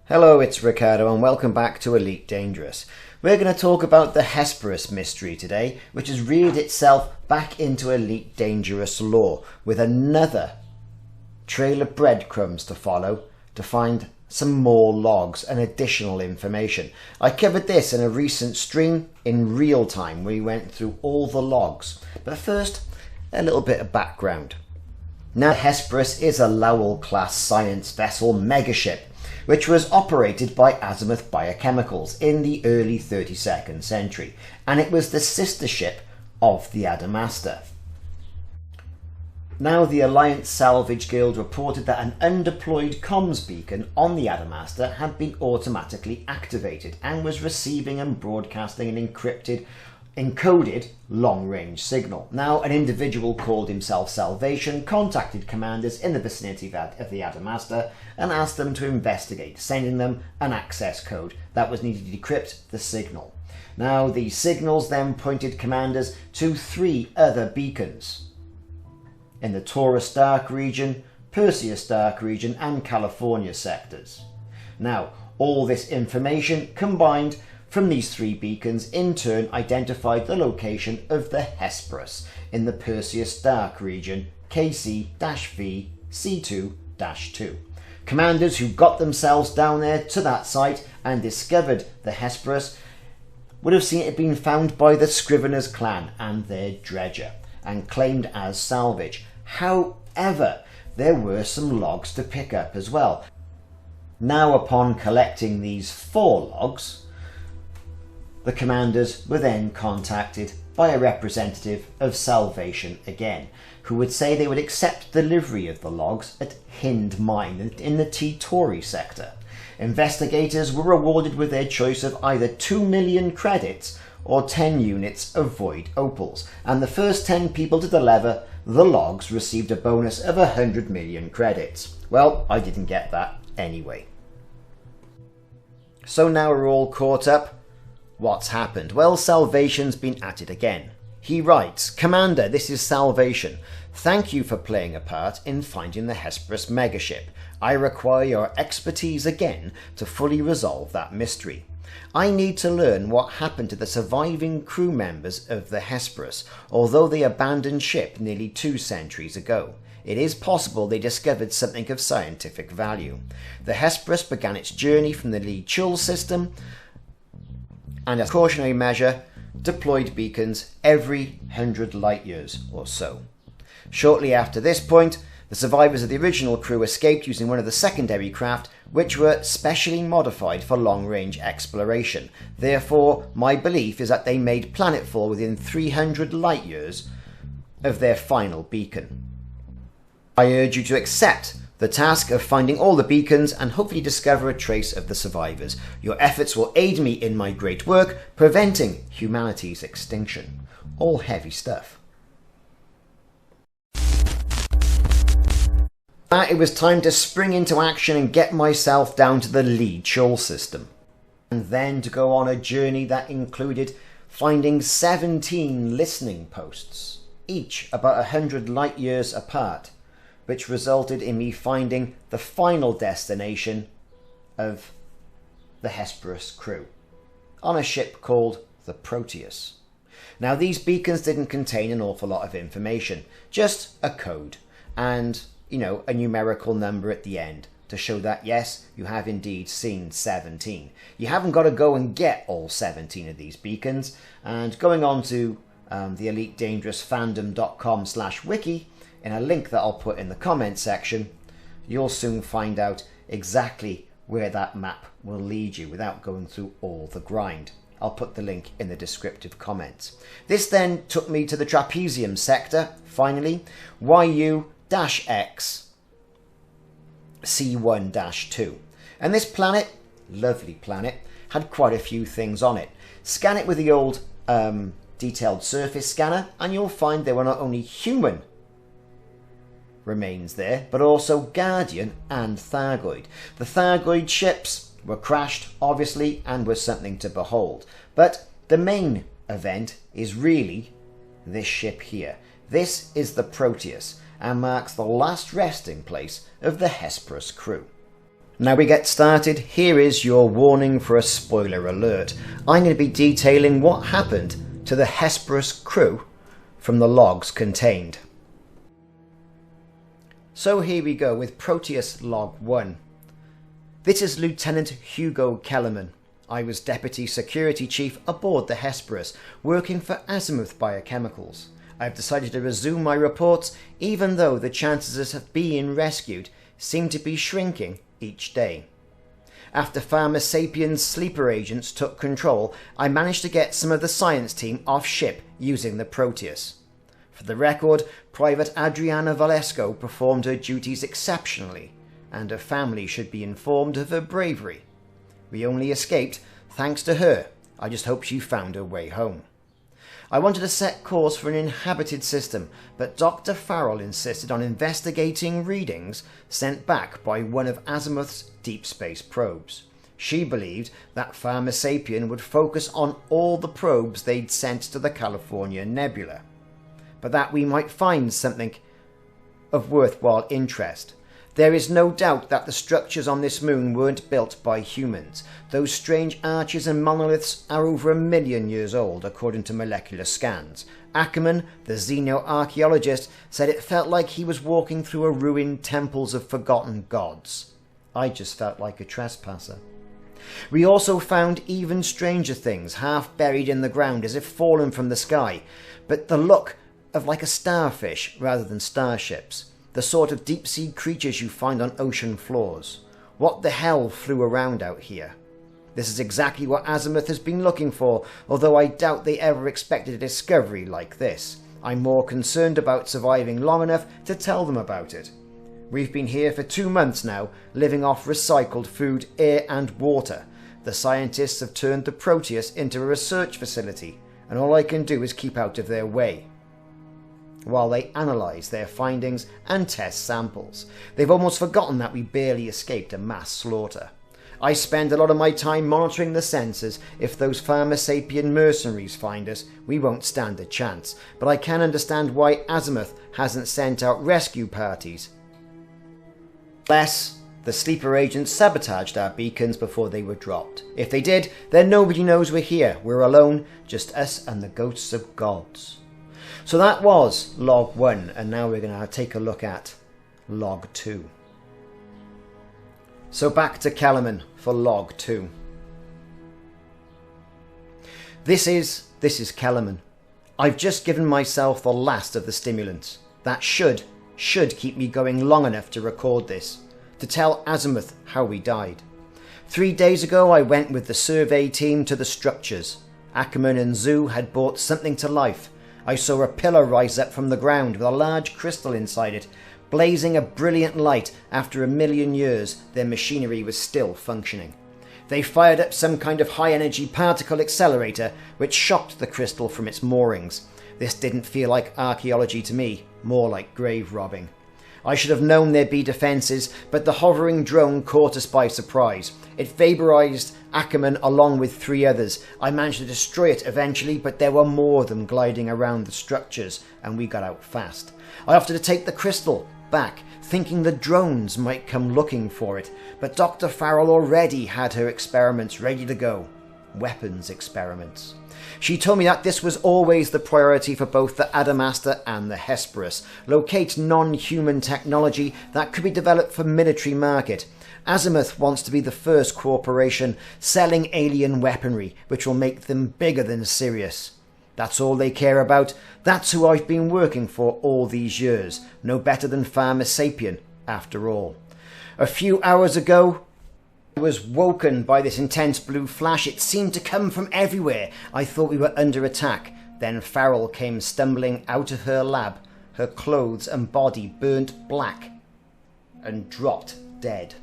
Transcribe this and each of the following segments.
Hello, it's Ricardo and welcome back to Elite Dangerous. We're going to talk about the Hesperus mystery today, which has reared itself back into Elite Dangerous lore with another trail of breadcrumbs to follow to find some more logs and additional information. I covered this in a recent stream in real time where we went through all the logs. But first, a little bit of background. Now, Hesperus is a Lowell Class Science Vessel megaship, which was operated by Azimuth Biochemicals in the early 32nd century, and it was the sister ship of the Adamastor. Now, the Alliance Salvage Guild reported that an undeployed comms beacon on the Adamastor had been automatically activated and was receiving and broadcasting an encoded long-range signal. Now, an individual called himself Salvation contacted commanders in the vicinity of the Adamastor and asked them to investigate, sending them an access code that was needed to decrypt the signal. Now, these signals then pointed commanders to 3 other beacons in the Taurus Dark Region, Perseus Dark Region and California sectors. Now, all this information combined from these 3 beacons in turn identified the location of the Hesperus in the Perseus Dark Region KC-V C2-2. Commanders who got themselves down there to that site and discovered the Hesperus would have seen it had been found by the Scriveners Clan and their dredger and claimed as salvage. However, there were some logs to pick up as well. Now, upon collecting these 4 logs, the commanders were then contacted by a representative of Salvation again, who would say they would accept delivery of the logs at Hind Mine in the T-Tori sector. Investigators were rewarded with their choice of either 2 million credits or 10 units of void opals, and the first 10 people to deliver the logs received a bonus of 100 million credits. Well, I didn't get that anyway. So now we're all caught up. What's happened? Well, Salvation's been at it again. He writes, "Commander, this is Salvation. Thank you for playing a part in finding the Hesperus megaship. I require your expertise again to fully resolve that mystery. I need to learn what happened to the surviving crew members of the Hesperus, although they abandoned ship nearly 2 centuries ago. It is possible they discovered something of scientific value. The Hesperus began its journey from the Li Chul system, and as a precautionary measure, deployed beacons every 100 light years or so. Shortly after this point, the survivors of the original crew escaped using one of the secondary craft, which were specially modified for long-range exploration. Therefore, my belief is that they made planetfall within 300 light years of their final beacon. I urge you to accept the task of finding all the beacons and hopefully discover a trace of the survivors. Your efforts will aid me in my great work, preventing humanity's extinction." All heavy stuff. Now it was time to spring into action and get myself down to the Li Chul system. And then to go on a journey that included finding 17 listening posts, each about 100 light years apart, which resulted in me finding the final destination of the Hesperus crew on a ship called the Proteus. Now, these beacons didn't contain an awful lot of information, just a code and, a numerical number at the end to show that, yes, you have indeed seen 17. You haven't got to go and get all 17 of these beacons, and going on to the EliteDangerousFandom.com/wiki, in a link that I'll put in the comment section, you'll soon find out exactly where that map will lead you without going through all the grind. I'll put the link in the descriptive comments. This then took me to the trapezium sector, finally, YU-X C1-2. And this planet, lovely planet, had quite a few things on it. Scan it with the old detailed surface scanner and you'll find there were not only human remains there, but also Guardian and Thargoid. The Thargoid ships were crashed, obviously, and were something to behold. But the main event is really this ship here. This is the Proteus, and marks the last resting place of the Hesperus crew. Now we get started, here is your warning for a spoiler alert. I'm going to be detailing what happened to the Hesperus crew from the logs contained. So here we go with Proteus Log 1. This is Lieutenant Hugo Kellerman. I was Deputy Security Chief aboard the Hesperus, working for Azimuth Biochemicals. I've decided to resume my reports, even though the chances of being rescued seem to be shrinking each day. After Pharmasapien's sleeper agents took control, I managed to get some of the science team off ship using the Proteus. For the record, Private Adriana Valesco performed her duties exceptionally, and her family should be informed of her bravery. We only escaped thanks to her. I just hope she found her way home. I wanted to set course for an inhabited system, but Dr. Farrell insisted on investigating readings sent back by one of Azimuth's deep space probes. She believed that Pharmasapien would focus on all the probes they'd sent to the California Nebula, but that we might find something of worthwhile interest. There is no doubt that the structures on this moon weren't built by humans. Those strange arches and monoliths are over 1 million years old, according to molecular scans. Ackerman, the xenoarchaeologist, said it felt like he was walking through a ruined temples of forgotten gods. I just felt like a trespasser. We also found even stranger things, half buried in the ground as if fallen from the sky, but the look of like a starfish rather than starships. The sort of deep-sea creatures you find on ocean floors. What the hell flew around out here? This is exactly what Azimuth has been looking for, although I doubt they ever expected a discovery like this. I'm more concerned about surviving long enough to tell them about it. We've been here for 2 months now, living off recycled food, air and water. The scientists have turned the Proteus into a research facility, and all I can do is keep out of their way while they analyse their findings and test samples. They've almost forgotten that we barely escaped a mass slaughter. I spend a lot of my time monitoring the sensors. If those Pharmasapien mercenaries find us, we won't stand a chance, but I can understand why Azimuth hasn't sent out rescue parties. Unless the sleeper agents sabotaged our beacons before they were dropped. If they did, then nobody knows we're here. We're alone, just us and the ghosts of gods. So that was Log 1, and now we're going to take a look at Log 2. So back to Kellerman for Log 2. This is Kellerman. I've just given myself the last of the stimulants. That should keep me going long enough to record this, to tell Azimuth how we died. 3 days ago I went with the survey team to the structures. Ackerman and Zoo had brought something to life. I saw a pillar rise up from the ground with a large crystal inside it, blazing a brilliant light. After 1 million years, their machinery was still functioning. They fired up some kind of high-energy particle accelerator, which shocked the crystal from its moorings. This didn't feel like archaeology to me, more like grave robbing. I should have known there'd be defences, but the hovering drone caught us by surprise. It vaporised Ackerman along with 3 others. I managed to destroy it eventually, but there were more of them gliding around the structures, and we got out fast. I offered to take the crystal back, thinking the drones might come looking for it, but Dr. Farrell already had her experiments ready to go. Weapons experiments. She told me that this was always the priority for both the Adamastor and the Hesperus. Locate non-human technology that could be developed for military market. Azimuth wants to be the first corporation selling alien weaponry, which will make them bigger than Sirius. That's all they care about. That's who I've been working for all these years. No better than Pharmasapien, after all. A few hours ago, I was woken by this intense blue flash. It seemed to come from everywhere. I thought we were under attack. Then Farrell came stumbling out of her lab, her clothes and body burnt black, and dropped dead.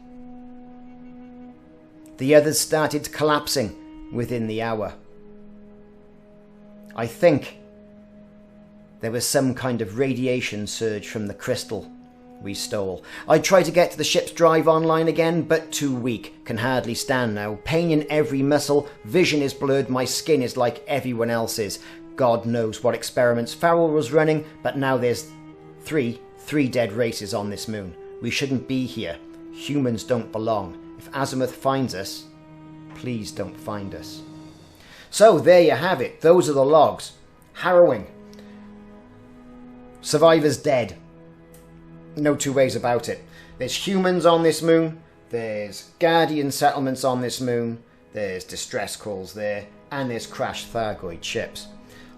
The others started collapsing within the hour. I think there was some kind of radiation surge from the crystal we stole. I tried to get to the ship's drive online again, but too weak. Can hardly stand now. Pain in every muscle. Vision is blurred. My skin is like everyone else's. God knows what experiments Farrell was running, but now there's three dead races on this moon. We shouldn't be here. Humans don't belong. If Azimuth finds us, please don't find us. So there you have it. Those are the logs. Harrowing. Survivors dead. No two ways about it. There's humans on this moon. There's Guardian settlements on this moon. There's distress calls there. And there's crashed Thargoid ships.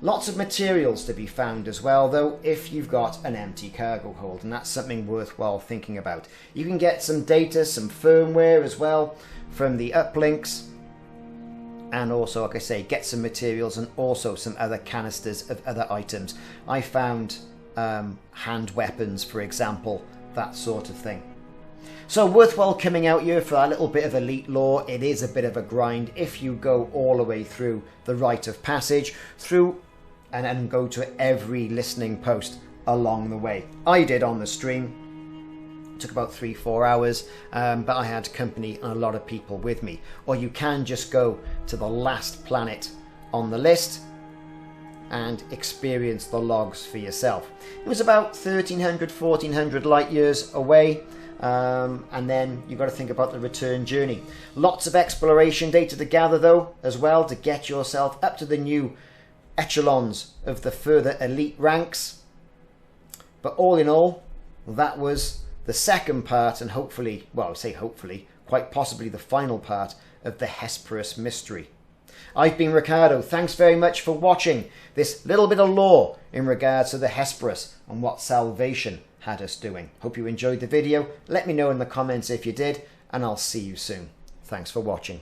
Lots of materials to be found as well, though, if you've got an empty cargo hold, and that's something worthwhile thinking about. You can get some data, some firmware as well from the uplinks, and also, like I say, get some materials and also some other canisters of other items. I found hand weapons, for example, that sort of thing. So worthwhile coming out here for a little bit of elite lore. It is a bit of a grind if you go all the way through the rite of passage, through and go to every listening post along the way. I did on the stream. It took about 3-4 hours, but I had company and a lot of people with me. Or you can just go to the last planet on the list and experience the logs for yourself. It was about 1,300-1,400 light years away. And then you've got to think about the return journey. Lots of exploration data to gather though as well, to get yourself up to the new echelons of the further elite ranks. But all in all, that was the second part, and hopefully, well, I say hopefully, quite possibly the final part of the Hesperus mystery. I've been Ricardo. Thanks very much for watching this little bit of lore in regards to the Hesperus and what salvation had us doing. Hope you enjoyed the video. Let me know in the comments if you did, and I'll see you soon. Thanks for watching.